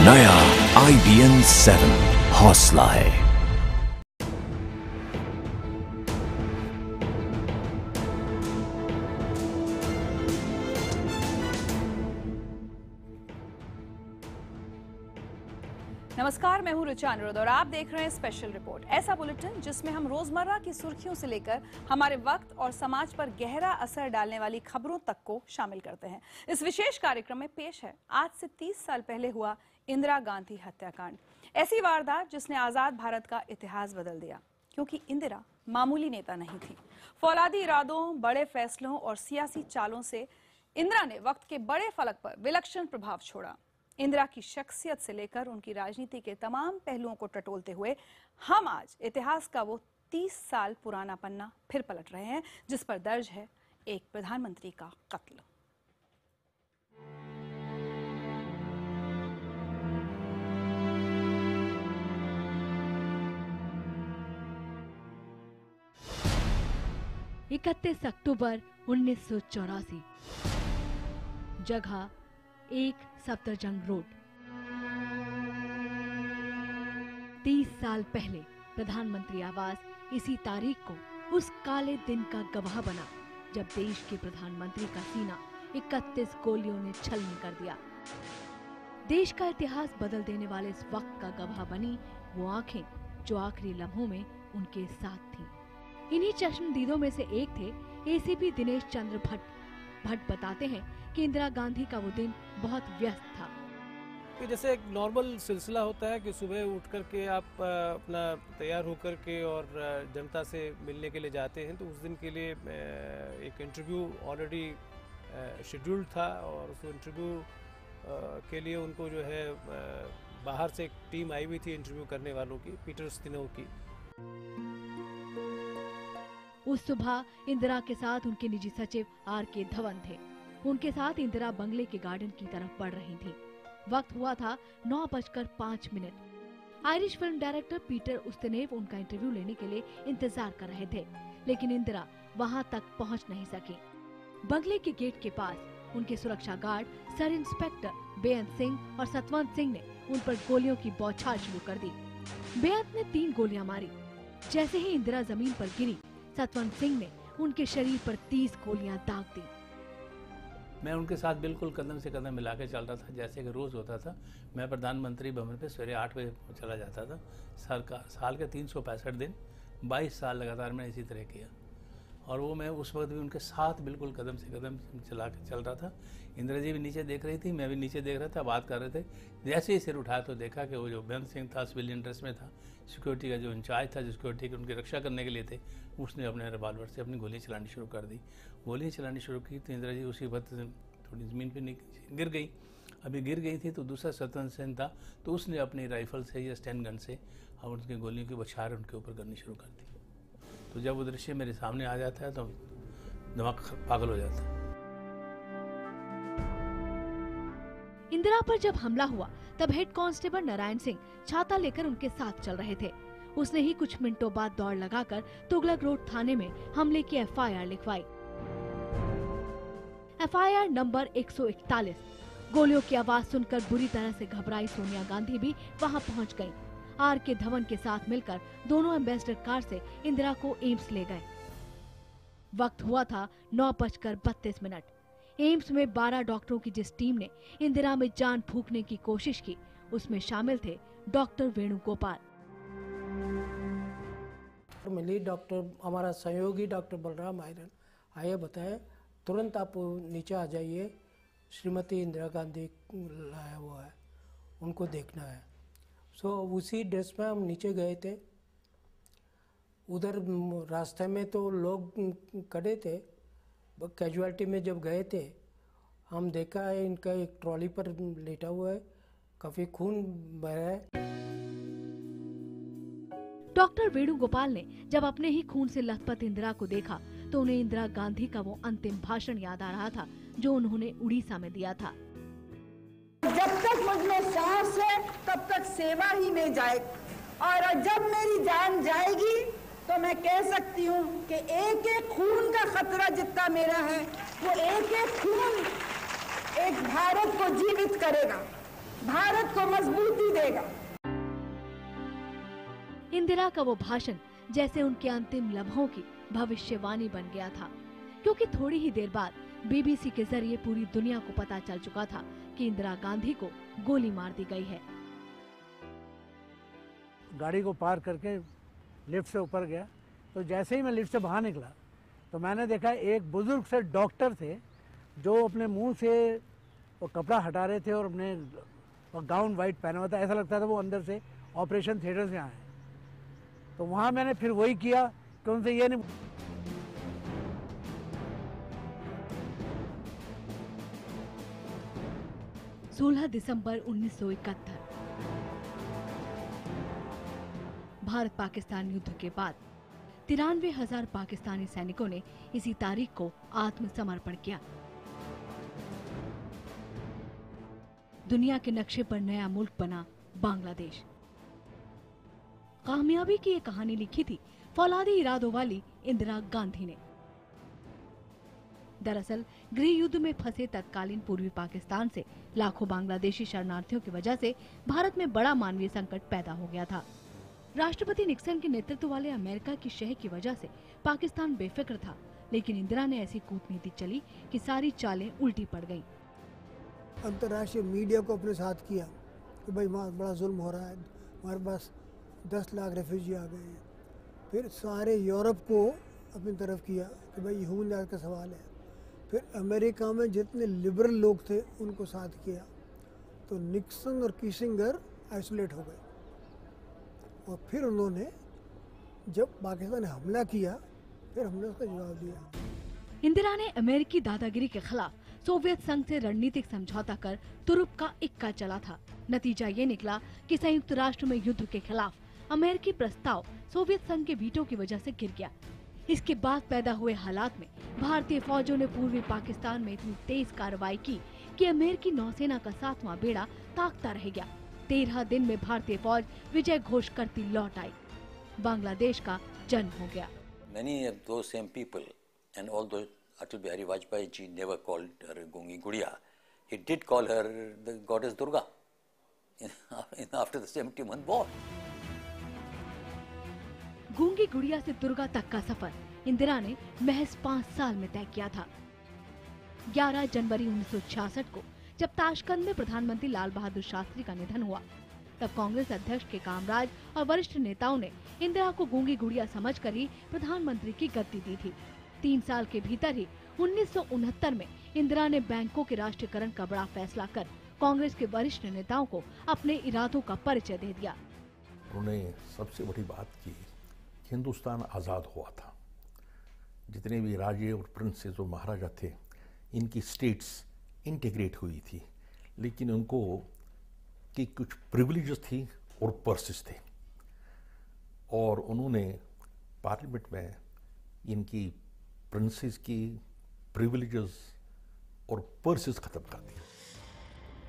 नया IBN 7 हौसला है। नमस्कार, मैं हूं रुचा अनिरुद्ध और आप देख रहे हैं स्पेशल रिपोर्ट, ऐसा बुलेटिन जिसमें हम रोजमर्रा की सुर्खियों से लेकर हमारे वक्त और समाज पर गहरा असर डालने वाली खबरों तक को शामिल करते हैं। इस विशेष कार्यक्रम में पेश है आज से 30 साल पहले हुआ इंदिरा गांधी हत्याकांड, ऐसी वारदात जिसने आजाद भारत का इतिहास बदल दिया। क्योंकि इंदिरा मामूली नेता नहीं थी। फौलादी इरादों, बड़े फैसलों और सियासी चालों से इंदिरा ने वक्त के बड़े फलक पर विलक्षण प्रभाव छोड़ा। इंदिरा की शख्सियत से लेकर उनकी राजनीति के तमाम पहलुओं को टटोलते हुए हम आज इतिहास का वो 30 साल पुराना पन्ना फिर पलट रहे हैं जिस पर दर्ज है एक प्रधानमंत्री का कत्ल। इकतीस अक्टूबर 1984, जगह 1 सफदरजंग रोड। 30 साल पहले प्रधानमंत्री आवास इसी तारीख को उस काले दिन का गवाह बना जब देश के प्रधानमंत्री का सीना 31 गोलियों ने छलनी कर दिया। देश का इतिहास बदल देने वाले इस वक्त का गवाह बनी वो आंखें जो आखिरी लम्हों में उनके साथ थीं। इन्हीं चश्मदीदों में से एक थे ACP दिनेश चंद्र भट्ट बताते हैं कि इंदिरा गांधी का वो दिन बहुत व्यस्त था। कि जैसे एक नॉर्मल सिलसिला होता है कि सुबह उठ कर के आप अपना तैयार होकर के और जनता से मिलने के लिए जाते हैं, तो उस दिन के लिए एक इंटरव्यू ऑलरेडी शेड्यूल्ड था और उस इंटरव्यू के लिए उनको जो है बाहर से एक टीम आई हुई थी इंटरव्यू करने वालों की, पीटर उस्तिनोव की। उस सुबह इंदिरा के साथ उनके निजी सचिव RK धवन थे। उनके साथ इंदिरा बंगले के गार्डन की तरफ बढ़ रही थी। वक्त हुआ था 9:05। आयरिश फिल्म डायरेक्टर पीटर उस्तिनोव उनका इंटरव्यू लेने के लिए इंतजार कर रहे थे, लेकिन इंदिरा वहां तक पहुंच नहीं सकी। बंगले के गेट के पास उनके सुरक्षा गार्ड सब इंस्पेक्टर बेअंत सिंह और सतवंत सिंह ने उन पर गोलियों की बौछार शुरू कर दी। बेअंत ने 3 गोलियां मारी। जैसे ही इंदिरा जमीन पर गिरी, सतवंत सिंह ने उनके शरीर पर 30 गोलियां दाग दी। मैं उनके साथ बिल्कुल कदम से कदम मिला के चल रहा था, जैसे कि रोज़ होता था। मैं प्रधानमंत्री भवन पे सवेरे 8 बजे चला जाता था। साल के 365 दिन 22 साल लगातार मैंने इसी तरह किया और वो मैं उस वक्त भी उनके साथ बिल्कुल कदम से कदम चला के चल रहा था। इंदिरा जी भी नीचे देख रही थी, मैं भी नीचे देख रहा था, बात कर रहे थे। जैसे ही सिर उठाया तो देखा कि वो जो बेअंत सिंह था सिविलियन ड्रेस में था, सिक्योरिटी का जो इंचार्ज था, जो सिक्योरिटी की उनकी रक्षा करने के लिए थे, उसने अपने रिवॉल्वर से अपनी गोली चलानी शुरू कर दी। गोली चलानी शुरू की तो इंदिरा जी उसी वक्त थोड़ी ज़मीन पे गिर गई। अभी गिर गई थी तो दूसरा सतवंत सिंह था, तो उसने अपनी राइफल से या स्टैंड गन से और उनकी गोलियों की बौछार उनके ऊपर करनी शुरू कर दी। तो जब वो दृश्य मेरे सामने आ जाता है तो दिमाग पागल हो जाता है। इंदिरा पर जब हमला हुआ तब हेड कांस्टेबल नारायण सिंह छाता लेकर उनके साथ चल रहे थे। उसने ही कुछ मिनटों बाद दौड़ लगाकर तुगलक रोड थाने में हमले की FIR लिखवाई। FIR number 141। गोलियों की आवाज सुनकर बुरी तरह से घबराई सोनिया गांधी भी वहां पहुंच गईं। RK धवन के साथ मिलकर दोनों एम्बेसडर कार से इंदिरा को एम्स ले गए। वक्त हुआ था 9:32। एम्स में 12 डॉक्टरों की जिस टीम ने इंदिरा में जान फूंकने की कोशिश की, उसमें शामिल थे डॉक्टर वेणुगोपाल। मिली डॉक्टर, हमारा सहयोगी डॉक्टर बलराम आयरन आए, बताए तुरंत आप नीचे आ जाइए, श्रीमती इंदिरा गांधी लाया हुआ है, उनको देखना है। उसी ड्रेस में हम नीचे गए थे। उधर रास्ते में तो लोग खड़े थे। कैजुअलिटी में जब गए थे, हम देखा है इनका एक ट्रॉली पर लेटा हुआ है, काफी खून बह रहा है। डॉक्टर वेणुगोपाल ने जब अपने ही खून से लथपथ इंदिरा को देखा तो उन्हें इंदिरा गांधी का वो अंतिम भाषण याद आ रहा था जो उन्होंने उड़ीसा में दिया था। जब तक मुझ में सांस है तब तक सेवा ही में जाए, और जब मेरी जान जाएगी तो मैं कह सकती हूँ कि एक एक खून का खतरा जितना मेरा है, वो एक एक खून एक भारत को जीवित करेगा। भारत को मजबूती देगा। इंदिरा का वो भाषण जैसे उनके अंतिम लम्हों की भविष्यवाणी बन गया था, क्योंकि थोड़ी ही देर बाद बीबीसी के जरिए पूरी दुनिया को पता चल चुका था कि इंदिरा गांधी को गोली मार दी गई है। गाड़ी को पार करके लिफ्ट से ऊपर गया, तो जैसे ही मैं लिफ्ट से बाहर निकला तो मैंने देखा एक बुजुर्ग से डॉक्टर थे जो अपने मुंह से वो कपड़ा हटा रहे थे और अपने गाउन वाइट पहना हुआ था, ऐसा लगता था वो अंदर से ऑपरेशन थिएटर से आए। तो वहाँ मैंने फिर वही किया कि उनसे ये नहीं। 16 दिसंबर 1971 भारत पाकिस्तान युद्ध के बाद 93,000 पाकिस्तानी सैनिकों ने इसी तारीख को आत्मसमर्पण किया। दुनिया के नक्शे पर नया मुल्क बना बांग्लादेश। कामयाबी की ये कहानी लिखी थी फौलादी इरादों वाली इंदिरा गांधी ने। दरअसल गृह युद्ध में फंसे तत्कालीन पूर्वी पाकिस्तान से लाखों बांग्लादेशी शरणार्थियों की वजह से भारत में बड़ा मानवीय संकट पैदा हो गया था। राष्ट्रपति निक्सन के नेतृत्व वाले अमेरिका की शह की वजह से पाकिस्तान बेफिक्र था, लेकिन इंदिरा ने ऐसी कूटनीति चली कि सारी चालें उल्टी पड़ गईं। अंतर्राष्ट्रीय मीडिया को अपने साथ किया कि भाई वहाँ बड़ा जुल्म हो रहा है, हमारे पास 10 लाख रेफ्यूजी आ गए हैं। फिर सारे यूरोप को अपनी तरफ किया कि भाई ह्यूमन राइट्स का सवाल है। फिर अमेरिका में जितने लिबरल लोग थे उनको साथ किया, तो निक्सन और किसिंगर आइसोलेट हो गए। और फिर उन्होंने जब पाकिस्तान ने हमला किया, फिर हमने उसका जवाब दिया। इंदिरा ने अमेरिकी दादागिरी के खिलाफ सोवियत संघ से रणनीतिक समझौता कर तुरुप का इक्का चला था। नतीजा ये निकला कि संयुक्त राष्ट्र में युद्ध के खिलाफ अमेरिकी प्रस्ताव सोवियत संघ के वीटो की वजह से गिर गया। इसके बाद पैदा हुए हालात में भारतीय फौजों ने पूर्वी पाकिस्तान में इतनी तेज कार्रवाई की कि अमेरिकी नौसेना का 7वां बेड़ा ताकता रह गया। 13 दिन में भारतीय फौज विजय घोष करती लौट आई। बांग्लादेश का जन्म हो गया। Many of those same people, and although Atal Bihari Vajpayee ji never called her Gungi Gudiya, he did call her the goddess Durga after the 71 war. गूंगी गुड़िया से दुर्गा तक का सफर इंदिरा ने महज 5 साल में तय किया था। 11 जनवरी 1966 को जब ताशकंद में प्रधानमंत्री लाल बहादुर शास्त्री का निधन हुआ, तब कांग्रेस अध्यक्ष के कामराज और वरिष्ठ नेताओं ने इंदिरा को गूंगी गुड़िया समझकर ही प्रधानमंत्री की गद्दी दी थी। 3 साल के भीतर ही 1969 में इंदिरा ने बैंकों के राष्ट्रीयकरण का बड़ा फैसला कर कांग्रेस के वरिष्ठ नेताओं को अपने इरादों का परिचय दे दिया। उन्होंने सबसे बड़ी बात की, हिंदुस्तान आज़ाद हुआ था, जितने भी राजे और प्रिंसेस और महाराजा थे, इनकी स्टेट्स इंटीग्रेट हुई थी, लेकिन उनको की कुछ प्रिविलेजेस थी और पर्सेस थे, और उन्होंने पार्लियामेंट में इनकी प्रिंसेस की प्रिविलेजेस और पर्सेस खत्म कर दी।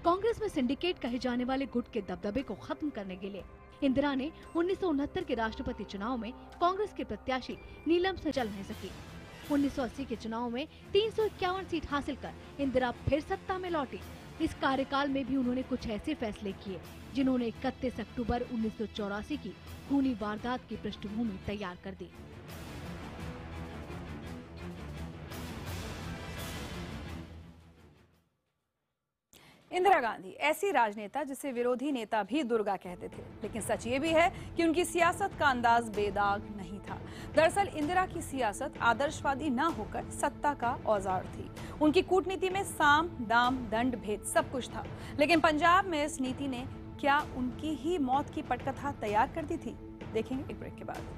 कांग्रेस में सिंडिकेट कहे जाने वाले गुट के दबदबे को खत्म करने के लिए इंदिरा ने 1969 के राष्ट्रपति चुनाव में कांग्रेस के प्रत्याशी नीलम से चल नहीं सकी। 1980 के चुनाव में 351 सीट हासिल कर इंदिरा फिर सत्ता में लौटी। इस कार्यकाल में भी उन्होंने कुछ ऐसे फैसले किए जिन्होंने 31 अक्टूबर 1984 की खूनी वारदात की पृष्ठभूमि तैयार कर दी। इंदिरा गांधी ऐसी राजनेता जिसे विरोधी नेता भी दुर्गा कहते थे, लेकिन सच ये भी है कि उनकी सियासत का अंदाज बेदाग नहीं था। दरअसल इंदिरा की सियासत आदर्शवादी न होकर सत्ता का औजार थी। उनकी कूटनीति में साम, दाम, दंड, भेद सब कुछ था, लेकिन पंजाब में इस नीति ने क्या उनकी ही मौत की पटकथा तैयार कर दी थी? देखेंगे एक ब्रेक के बाद।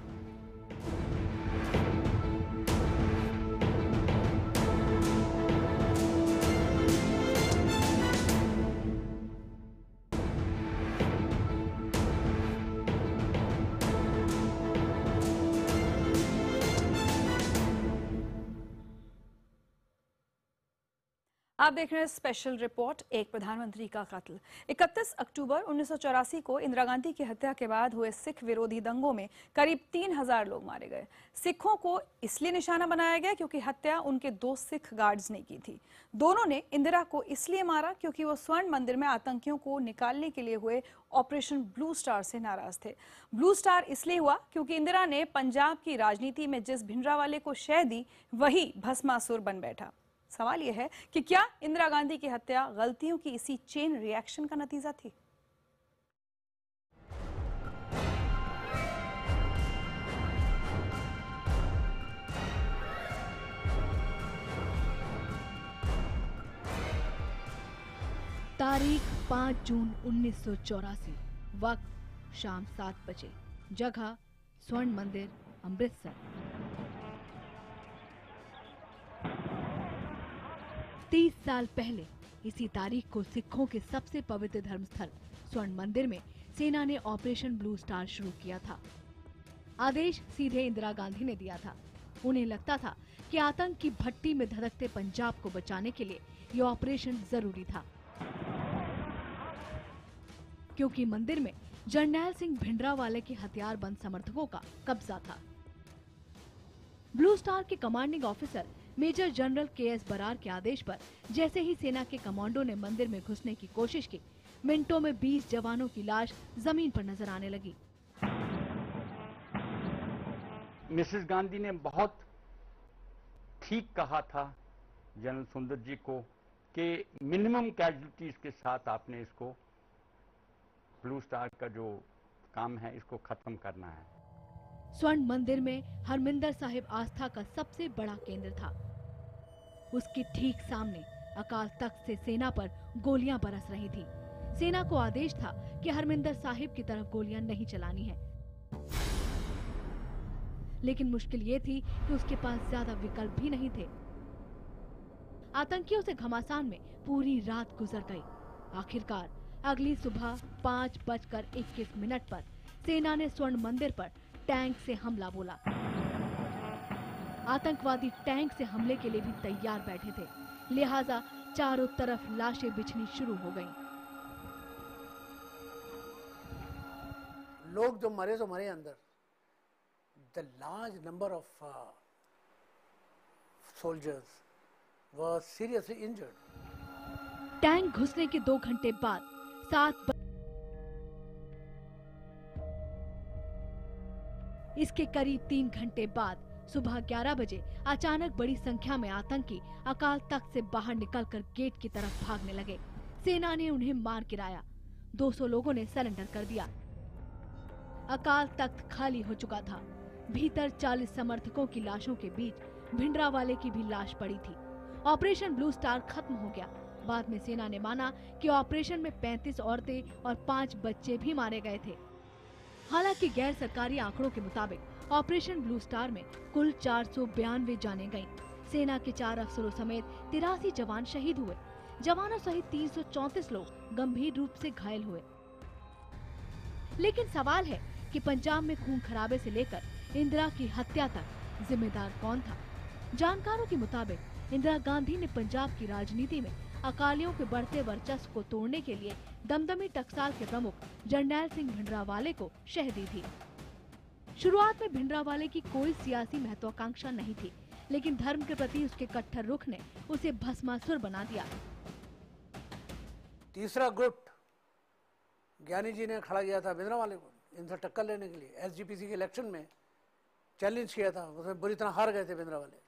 आप देख रहे हैं स्पेशल रिपोर्ट। एक प्रधानमंत्री का कत्ल। 31 अक्टूबर 1984 को इंदिरा गांधी की हत्या के बाद हुए सिख विरोधी दंगों में करीब 3000 लोग मारे गए। सिखों को इसलिए निशाना बनाया गया क्योंकि हत्या उनके 2 सिख गार्ड्स ने की थी। दोनों ने इंदिरा को इसलिए मारा क्योंकि वो स्वर्ण मंदिर में आतंकियों को निकालने के लिए हुए ऑपरेशन ब्लू स्टार से नाराज थे। ब्लू स्टार इसलिए हुआ क्योंकि इंदिरा ने पंजाब की राजनीति में जिस भिंडरावाले को शह दी वही भस्मासुर बन बैठा। सवाल यह है कि क्या इंदिरा गांधी की हत्या गलतियों की इसी चेन रिएक्शन का नतीजा थी? तारीख 5 जून 1984, वक्त शाम 7 बजे, जगह स्वर्ण मंदिर, अमृतसर। 30 साल पहले इसी तारीख को सिखों के सबसे पवित्र धर्मस्थल स्वर्ण मंदिर में सेना ने ऑपरेशन ब्लू स्टार शुरू किया था। आदेश सीधे इंदिरा गांधी ने दिया था। उन्हें लगता था कि आतंक की भट्टी में धधकते पंजाब को बचाने के लिए यह ऑपरेशन जरूरी था, क्योंकि मंदिर में जरनैल सिंह भिंडरावाले के हथियारबंद समर्थकों का कब्जा था। ब्लू स्टार के commanding officer major general KS. Brar के आदेश पर जैसे ही सेना के कमांडो ने मंदिर में घुसने की कोशिश की, मिनटों में 20 जवानों की लाश जमीन पर नजर आने लगी। मिसेस गांधी ने बहुत ठीक कहा था जनरल सुंदर जी को कि मिनिमम कैजुअलिटीज के साथ आपने इसको ब्लू स्टार का जो काम है इसको खत्म करना है। स्वर्ण मंदिर में हरमिंदर साहिब आस्था का सबसे बड़ा केंद्र था। उसके ठीक सामने अकाल तख्त से सेना पर गोलियां बरस रही थी। सेना को आदेश था कि हरमिंदर साहिब की तरफ गोलियां नहीं चलानी है, लेकिन मुश्किल ये थी कि उसके पास ज्यादा विकल्प भी नहीं थे। आतंकियों से घमासान में पूरी रात गुजर गई। आखिरकार अगली सुबह 5:21 पर सेना ने स्वर्ण मंदिर पर टैंक से हमला बोला। आतंकवादी टैंक से हमले के लिए भी तैयार बैठे थे, लिहाजा चारों तरफ लाशें बिछनी शुरू हो गईं। लोग जो मरे तो मरे अंदर। The large number of soldiers were seriously injured. Tank घुसने के 2 घंटे बाद 7 इसके करीब 3 घंटे बाद सुबह 11 बजे अचानक बड़ी संख्या में आतंकी अकाल तख्त से बाहर निकलकर गेट की तरफ भागने लगे। सेना ने उन्हें मार गिराया। 200 लोगों ने सरेंडर कर दिया। अकाल तख्त खाली हो चुका था। भीतर 40 समर्थकों की लाशों के बीच भिंडरावाले की भी लाश पड़ी थी। ऑपरेशन ब्लू स्टार खत्म हो गया। बाद में सेना ने माना कि ऑपरेशन में 35 औरतें और 5 बच्चे भी मारे गए थे। हालांकि गैर सरकारी आंकड़ों के मुताबिक ऑपरेशन ब्लू स्टार में कुल 492 जानें गईं। सेना के 4 अफसरों समेत 83 जवान शहीद हुए। जवानों सहित 334 लोग गंभीर रूप से घायल हुए। लेकिन सवाल है कि पंजाब में खून खराबे से लेकर इंदिरा की हत्या तक जिम्मेदार कौन था? जानकारों के मुताबिक इंदिरा गांधी ने पंजाब की राजनीति में अकालियों के बढ़ते वर्चस्व को तोड़ने के लिए दमदमी टकसाल के प्रमुख जरनैल सिंह भिंडरावाले को शह दी थी। शुरुआत में भिंडरावाले की कोई सियासी महत्वाकांक्षा नहीं थी, लेकिन धर्म के प्रति उसके कट्टर रुख ने उसे भस्मासुर बना दिया। तीसरा ग्रुप ज्ञानी जी ने खड़ा किया था भिंडरावाले को इनसे टक्कर लेने के लिए। एसजीपीसी के इलेक्शन में चैलेंज किया था, उसमें बुरी तरह हार गए थे भिंडरावाले।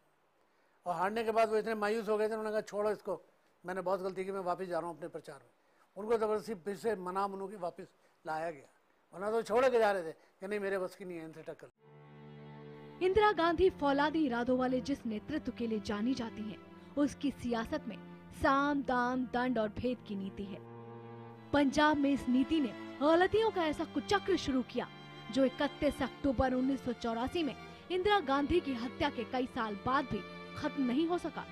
और हारने के बाद वो इतने मायूस हो गए थे, उन्होंने कहा छोड़ो इसको, मैंने बहुत गलती की, मैं वापस जा रहा हूँ अपने प्रचार में। उनको जबरदस्ती फिर से मना मनु के वापस लाया गया, वरना तो छोड़ के जा रहे थे कि नहीं मेरे बस की नहीं है इनसे टक्कर। इंदिरा गांधी फौलादी इरादों वाले जिस नेतृत्व के लिए जानी जाती हैं, उसकी सियासत में साम दाम दंड और भेद की नीति है। पंजाब में इस नीति ने गलतियों का ऐसा कुचक्र शुरू किया जो 31 अक्टूबर 1984 में इंदिरा गांधी की हत्या के कई साल बाद भी खत्म नहीं हो सका।